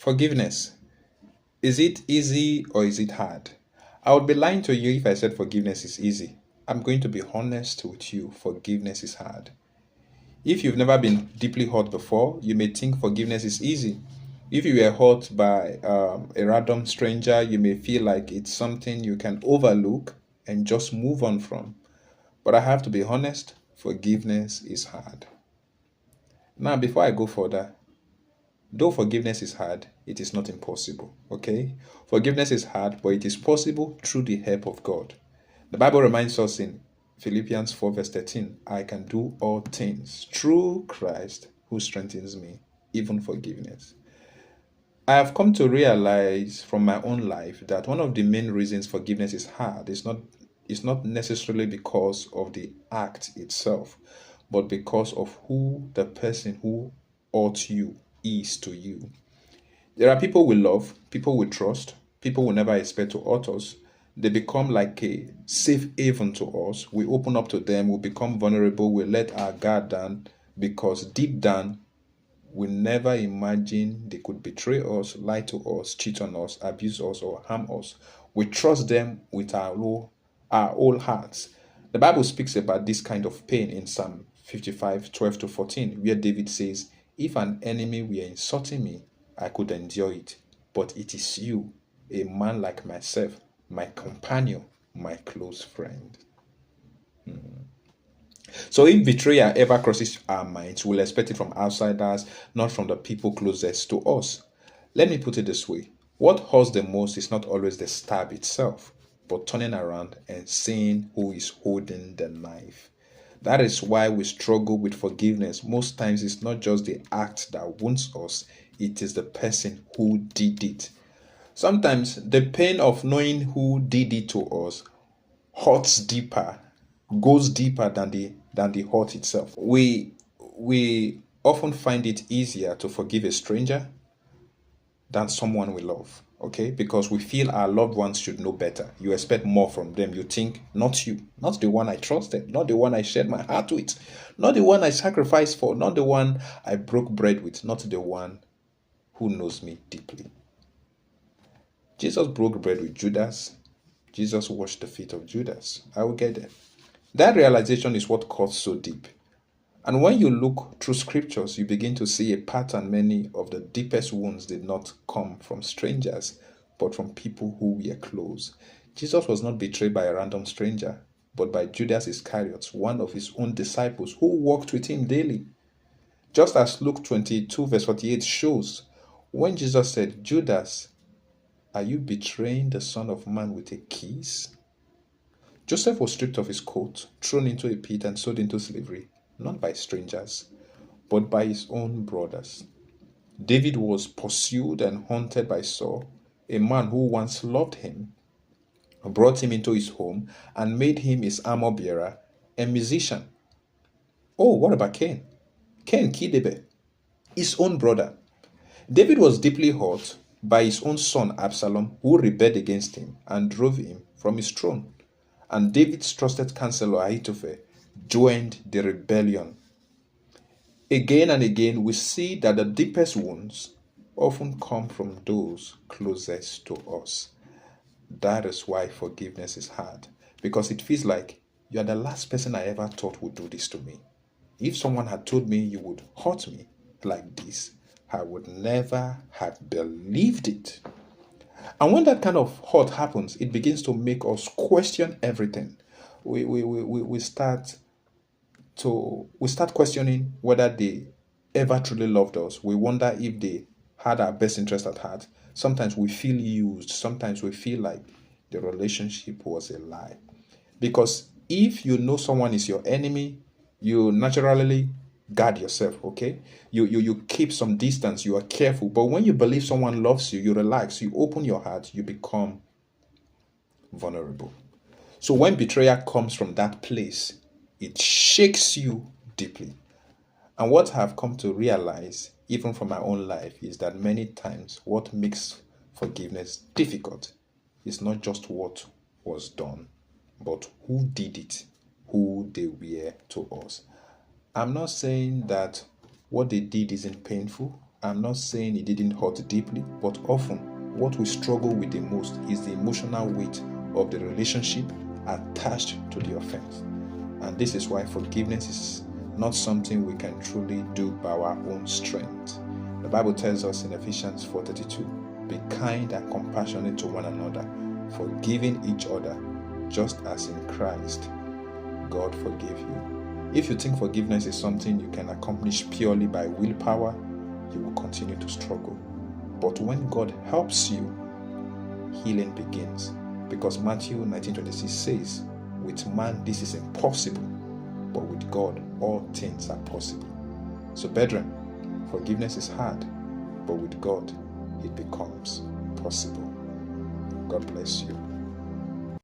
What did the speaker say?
Forgiveness. Is it easy or is it hard? I would be lying to you if I said forgiveness is easy. I'm going to be honest with you. Forgiveness is hard. If you've never been deeply hurt before, you may think forgiveness is easy. If you were hurt by a random stranger, you may feel like it's something you can overlook and just move on from. But I have to be honest, forgiveness is hard. Now, before I go further, though forgiveness is hard, it is not impossible. Okay? Forgiveness is hard, but it is possible through the help of God. The Bible reminds us in Philippians 4, verse 13, I can do all things through Christ who strengthens me, even forgiveness. I have come to realize from my own life that one of the main reasons forgiveness is hard is not necessarily because of the act itself, but because of who the person who hurt you is to you. There are people we love, people we trust, people we never expect to hurt us. They become like a safe haven to us. We open up to them, we become vulnerable, we let our guard down because deep down we never imagined they could betray us, lie to us, cheat on us, abuse us, or harm us. We trust them with our whole hearts. The Bible speaks about this kind of pain in Psalm 55, 12 to 14, where David says, if an enemy were insulting me, I could endure it. But it is you, a man like myself, my companion, my close friend. So if betrayal ever crosses our minds, we'll expect it from outsiders, not from the people closest to us. Let me put it this way. What hurts the most is not always the stab itself, but turning around and seeing who is holding the knife. That is why we struggle with forgiveness. Most times it's not just the act that wounds us, it is the person who did it. Sometimes the pain of knowing who did it to us hurts deeper, goes deeper than the hurt itself. We often find it easier to forgive a stranger than someone we love. Okay, because we feel our loved ones should know better. You expect more from them. You think, not you, not the one I trusted, not the one I shared my heart with, not the one I sacrificed for, not the one I broke bread with, not the one who knows me deeply. Jesus broke bread with Judas. Jesus washed the feet of Judas. I will get there. That realization is what cuts so deep. And when you look through scriptures, you begin to see a pattern. Many of the deepest wounds did not come from strangers, but from people who were close. Jesus was not betrayed by a random stranger, but by Judas Iscariot, one of his own disciples who walked with him daily. Just as Luke 22, verse 48 shows, when Jesus said, Judas, are you betraying the Son of Man with a kiss? Joseph was stripped of his coat, thrown into a pit, and sold into slavery, not by strangers, but by his own brothers. David was pursued and haunted by Saul, a man who once loved him, brought him into his home, and made him his armor bearer and musician. Oh, what about Cain? Cain killed Abel, his own brother. David was deeply hurt by his own son Absalom, who rebelled against him and drove him from his throne. And David's trusted counselor Ahithophel joined the rebellion. Again and again, we see that the deepest wounds often come from those closest to us. That is why forgiveness is hard, because it feels like you are the last person I ever thought would do this to me. If someone had told me you would hurt me like this, I would never have believed it. And when that kind of hurt happens, it begins to make us question everything. We start questioning whether they ever truly loved us. We wonder if they had our best interest at heart. Sometimes we feel used. Sometimes we feel like the relationship was a lie. Because if you know someone is your enemy, you naturally guard yourself, okay? You keep some distance, you are careful. But when you believe someone loves you, you relax, you open your heart, you become vulnerable. So when betrayal comes from that place, it shakes you deeply. And what I've come to realize, even from my own life, is that many times what makes forgiveness difficult is not just what was done, but who did it, who they were to us. I'm not saying that what they did isn't painful. I'm not saying it didn't hurt deeply, but often what we struggle with the most is the emotional weight of the relationship attached to the offense. And this is why forgiveness is not something we can truly do by our own strength. The Bible tells us in Ephesians 4:32, be kind and compassionate to one another, forgiving each other, just as in Christ God forgave you. If you think forgiveness is something you can accomplish purely by willpower, you will continue to struggle. But when God helps you, healing begins. Because Matthew 19:26 says, with man this is impossible, but with God all things are possible. So brethren, forgiveness is hard, but with God it becomes possible. God bless you.